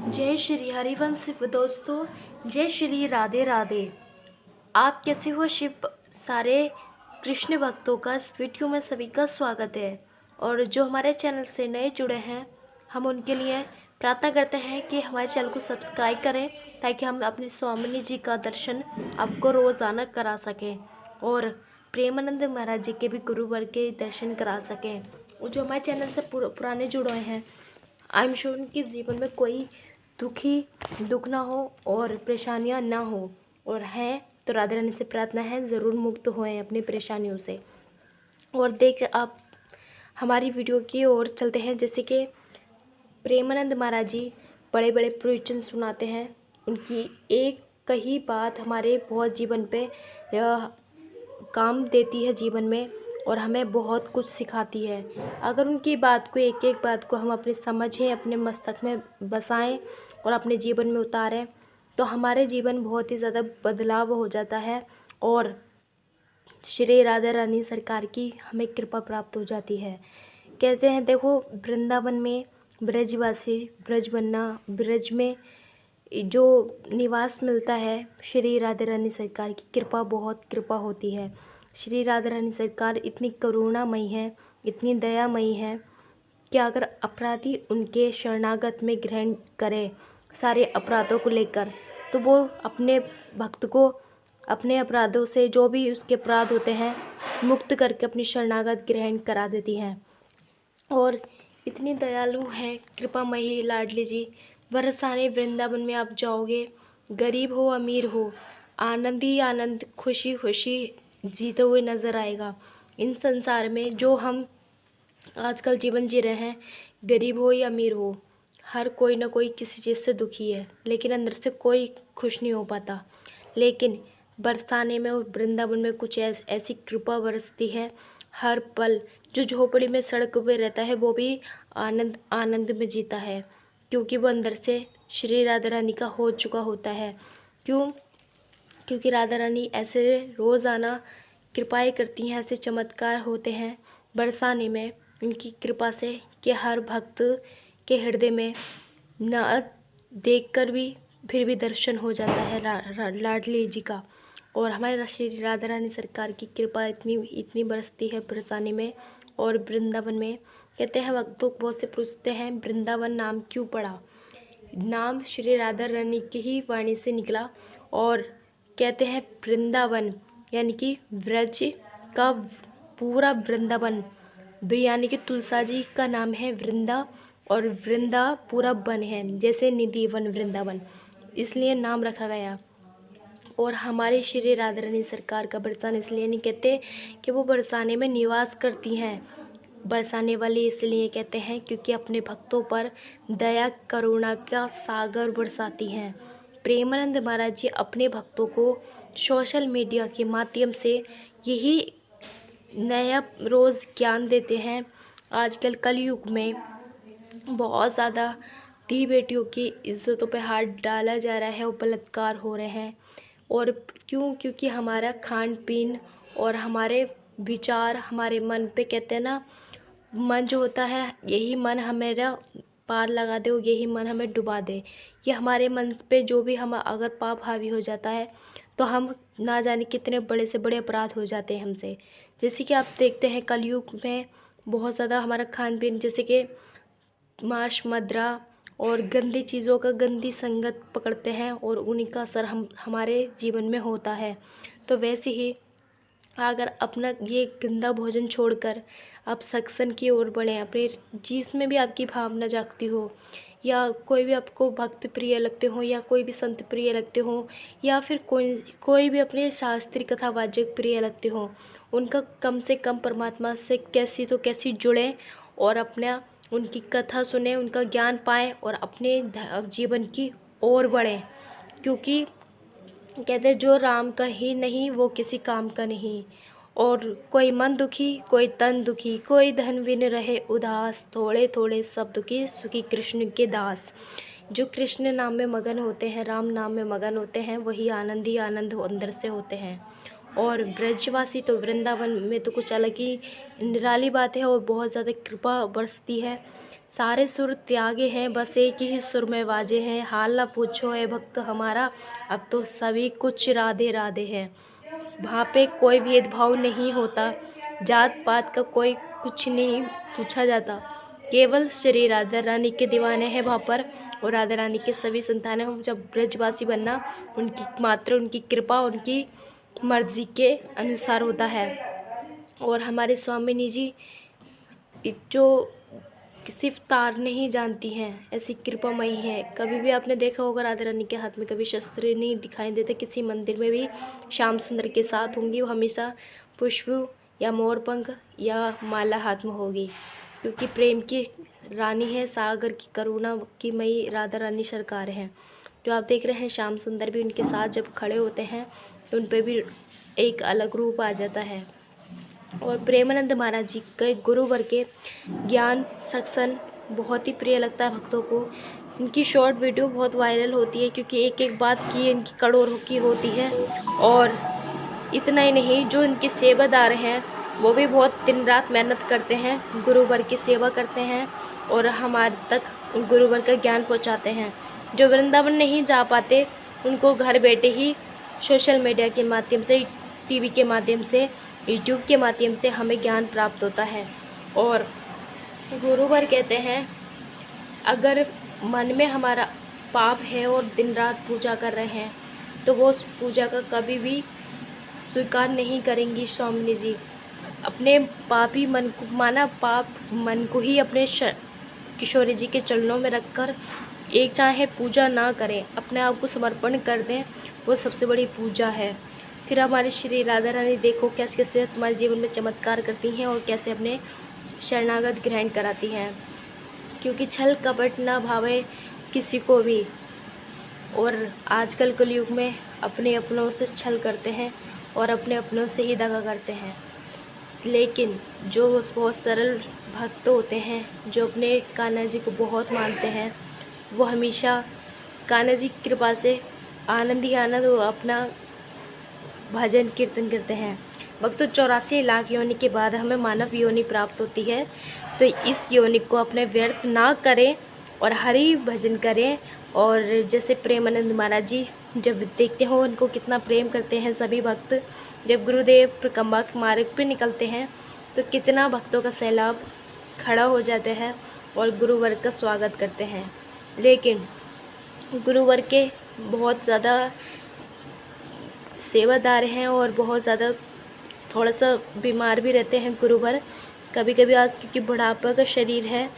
जय श्री हरिवंश दोस्तों। जय श्री राधे राधे। आप कैसे हो शिव? सारे कृष्ण भक्तों का इस वीडियो में सभी का स्वागत है। और जो हमारे चैनल से नए जुड़े हैं, हम उनके लिए प्रार्थना करते हैं कि हमारे चैनल को सब्सक्राइब करें, ताकि हम अपने स्वामिनी जी का दर्शन आपको रोज़ाना करा सकें और प्रेमानंद महाराज जी के भी गुरुवर के दर्शन करा सकें। और जो हमारे चैनल से पुराने जुड़े हैं, आई एम श्योर उनके जीवन में कोई दुख ना हो और परेशानियां ना हो, और हैं तो राधा रानी से प्रार्थना है ज़रूर मुक्त होएं अपनी परेशानियों से। और देख आप हमारी वीडियो की ओर चलते हैं। जैसे कि प्रेमानंद महाराज जी बड़े बड़े प्रवचन सुनाते हैं। उनकी एक कही बात हमारे बहुत जीवन पे काम देती है जीवन में, और हमें बहुत कुछ सिखाती है। अगर उनकी बात को एक एक बात को हम अपने समझें, अपने मस्तक में बसाएं और अपने जीवन में उतारें, तो हमारे जीवन बहुत ही ज़्यादा बदलाव हो जाता है और श्री राधा रानी सरकार की हमें कृपा प्राप्त हो जाती है। कहते हैं देखो, वृंदावन में ब्रजवासी, ब्रज बनना, ब्रज में जो निवास मिलता है, श्री राधा रानी सरकार की कृपा, बहुत कृपा होती है। श्री राधा रानी सरकार इतनी करुणामयी है, इतनी दयामयी है कि अगर अपराधी उनके शरणागत में ग्रहण करे सारे अपराधों को लेकर, तो वो अपने भक्त को अपने अपराधों से, जो भी उसके अपराध होते हैं, मुक्त करके अपनी शरणागत ग्रहण करा देती हैं। और इतनी दयालु हैं कृपामयी लाडली जी। बरसाने वृंदावन में आप जाओगे, गरीब हो अमीर हो, आनंद ही आनंद, खुशी खुशी जीते हुए नज़र आएगा। इन संसार में जो हम आजकल जीवन जी रहे हैं, गरीब हो या अमीर हो, हर कोई ना कोई किसी चीज़ से दुखी है, लेकिन अंदर से कोई खुश नहीं हो पाता। लेकिन बरसाने में और वृंदावन में कुछ ऐसी कृपा बरसती है। हर पल जो झोपड़ी में सड़क पे रहता है, वो भी आनंद आनंद में जीता है, क्योंकि वो अंदर से श्री राधा रानी का हो चुका होता है। क्योंकि राधा रानी ऐसे रोज़ाना कृपाएँ करती हैं, ऐसे चमत्कार होते हैं बरसाने में उनकी कृपा से, कि हर भक्त के हृदय में न देखकर भी फिर भी दर्शन हो जाता है लाडली जी का। और हमारे श्री राधा रानी सरकार की कृपा इतनी बरसती है बरसाने में और वृंदावन में। कहते हैं भक्तों, बहुत से पूछते हैं वृंदावन नाम क्यों पड़ा। नाम श्री राधा रानी की ही वाणी से निकला, और कहते हैं वृंदावन यानी कि ब्रज का पूरा वृंदावन, यानी कि तुलसा जी का नाम है वृंदा, और वृंदा पूरा वन है, जैसे निधि वन वृंदावन, इसलिए नाम रखा गया। और हमारे श्री राधा रानी सरकार का बरसाना इसलिए नहीं कहते कि वो बरसाने में निवास करती हैं, बरसाने वाली इसलिए कहते हैं क्योंकि अपने भक्तों पर दया करुणा का सागर बरसाती हैं। प्रेमानंद महाराज जी अपने भक्तों को सोशल मीडिया के माध्यम से यही नया रोज़ ज्ञान देते हैं। आजकल कलयुग में बहुत ज़्यादा धी बेटियों की इज्जतों पे हाथ डाला जा रहा है और बलात्कार हो रहे हैं। और क्योंकि हमारा खान पीन और हमारे विचार हमारे मन पे, कहते हैं ना, मन जो होता है, यही मन हमारा पार लगा दे और यही मन हमें डुबा दे। ये हमारे मन पे जो भी हम अगर पाप हावी हो जाता है, तो हम ना जाने कितने बड़े से बड़े अपराध हो जाते हैं हमसे। जैसे कि आप देखते हैं कलयुग में बहुत ज़्यादा हमारा खान पीन, जैसे कि मांस मदिरा और गंदी चीज़ों का गंदी संगत पकड़ते हैं, और उन्हीं का असर हमारे जीवन में होता है। तो वैसे ही अगर अपना ये गंदा भोजन छोड़कर आप सत्संग की ओर बढ़ें, अपने जिसमें भी आपकी भावना जागती हो, या कोई भी आपको भक्त प्रिय लगते हो, या कोई भी संत प्रिय लगते हो, या फिर कोई भी अपने शास्त्रीय कथावाचक प्रिय लगते हो, उनका कम से कम परमात्मा से कैसी तो कैसी जुड़ें और अपना उनकी कथा सुने, उनका ज्ञान पाएँ और अपने जीवन की ओर बढ़ें। क्योंकि कहते जो राम का ही नहीं वो किसी काम का नहीं। और कोई मन दुखी कोई तन दुखी, कोई धन बिन रहे उदास, थोड़े थोड़े सब दुखी सुखी कृष्ण के दास। जो कृष्ण नाम में मगन होते हैं, राम नाम में मगन होते हैं, वही आनंद ही आनंद अंदर से होते हैं। और ब्रजवासी तो वृंदावन में तो कुछ अलग ही निराली बात है, और बहुत ज़्यादा कृपा बरसती है। सारे सुर त्यागे हैं, बस एक ही सुर में वाजे हैं। हाल ना पूछो है भक्त हमारा, अब तो सभी कुछ राधे राधे हैं। वहाँ पे कोई भेदभाव नहीं होता, जात पात का कोई कुछ नहीं पूछा जाता। केवल श्री राधा रानी के दीवाने हैं वहाँ पर, और राधा रानी के सभी संतान हैं। जब ब्रजवासी बनना उनकी मात्र उनकी कृपा, उनकी मर्जी के अनुसार होता है। और हमारे स्वामिनी जी जो सिर्फ तार नहीं जानती हैं, ऐसी कृपामयी है। कभी भी आपने देखा होगा राधा रानी के हाथ में कभी शस्त्र नहीं दिखाई देते। किसी मंदिर में भी श्याम सुंदर के साथ होंगी, वो हमेशा पुष्प या मोरपंख या माला हाथ में होगी, क्योंकि प्रेम की रानी है, सागर की करुणा की मई राधा रानी सरकार है। जो आप देख रहे हैं श्याम सुंदर भी उनके साथ जब खड़े होते हैं तो उन पर भी एक अलग रूप आ जाता है। और प्रेमानंद महाराज जी के गुरुवर के ज्ञान सत्संग बहुत ही प्रिय लगता है भक्तों को। इनकी शॉर्ट वीडियो बहुत वायरल होती है, क्योंकि एक एक बात की इनकी कड़ों की होती है। और इतना ही नहीं, जो इनके सेवादार हैं वो भी बहुत दिन रात मेहनत करते हैं, गुरुवर की सेवा करते हैं और हमारे तक गुरुवर का ज्ञान पहुंचाते हैं। जो वृंदावन नहीं जा पाते उनको घर बैठे ही सोशल मीडिया के माध्यम से, टीवी के माध्यम से, यूट्यूब के माध्यम से हमें ज्ञान प्राप्त होता है। और गुरुवर कहते हैं, अगर मन में हमारा पाप है और दिन रात पूजा कर रहे हैं तो वो उस पूजा का कभी भी स्वीकार नहीं करेंगी स्वामिनी जी। अपने पापी मन को, माना पाप मन को ही अपने किशोरी जी के चरणों में रखकर एक चाहे पूजा ना करें, अपने आप को समर्पण कर दें, वो सबसे बड़ी पूजा है। फिर हमारी श्री राधा रानी देखो कैसे कैसे तुम्हारे जीवन में चमत्कार करती हैं और कैसे अपने शरणागत ग्रहण कराती हैं, क्योंकि छल कपट ना भावे किसी को भी। और आजकल कलयुग में अपने अपनों से छल करते हैं और अपने अपनों से ही दगा करते हैं। लेकिन जो बहुत सरल भक्त होते हैं, जो अपने कान्हा जी को बहुत मानते हैं, वो हमेशा कान्हा जी की कृपा से आनंद ही आनंद वो अपना भजन कीर्तन करते हैं। भक्त 84 लाख योनि के बाद हमें मानव योनि प्राप्त होती है, तो इस योनि को अपने व्यर्थ ना करें और हरि भजन करें। और जैसे प्रेमानंद महाराज जी जब देखते हो उनको कितना प्रेम करते हैं सभी भक्त, जब गुरुदेव प्रकम्बा के मार्ग पर निकलते हैं तो कितना भक्तों का सैलाब खड़ा हो जाते हैं और गुरुवर का स्वागत करते हैं। लेकिन गुरुवर के बहुत ज़्यादा सेवादार हैं और बहुत ज़्यादा थोड़ा सा बीमार भी रहते हैं गुरुवर कभी कभी, आज क्योंकि बुढ़ापा का शरीर है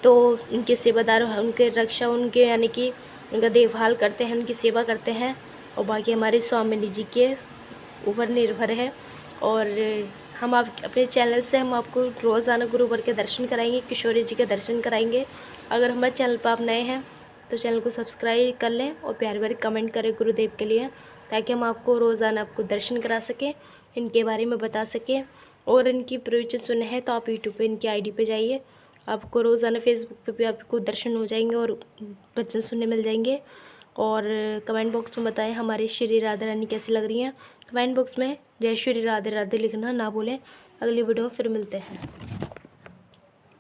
तो उनके सेवादार उनके रक्षा, उनके यानी कि उनका देखभाल करते हैं, उनकी सेवा करते हैं। और बाकी हमारे स्वामिनी जी के ऊपर निर्भर है। और हम आप अपने चैनल से हम आपको रोज़ाना गुरुवर के दर्शन कराएंगे, किशोरी जी के दर्शन कराएंगे। अगर हमारे चैनल पर आप नए हैं तो चैनल को सब्सक्राइब कर लें और प्यारे प्यारे कमेंट करें गुरुदेव के लिए, ताकि हम आपको रोज़ाना आपको दर्शन करा सकें, इनके बारे में बता सकें। और इनकी प्रवचन सुने हैं तो आप यूट्यूब पे इनकी आईडी पे जाइए, आपको रोज़ाना फेसबुक पे भी आपको दर्शन हो जाएंगे और वचन सुनने मिल जाएंगे। और कमेंट बॉक्स में बताएं हमारी श्री राधा रानी कैसी लग रही हैं। कमेंट बॉक्स में जय श्री राधे राधे लिखना ना भूलें। अगली वीडियो में फिर मिलते हैं।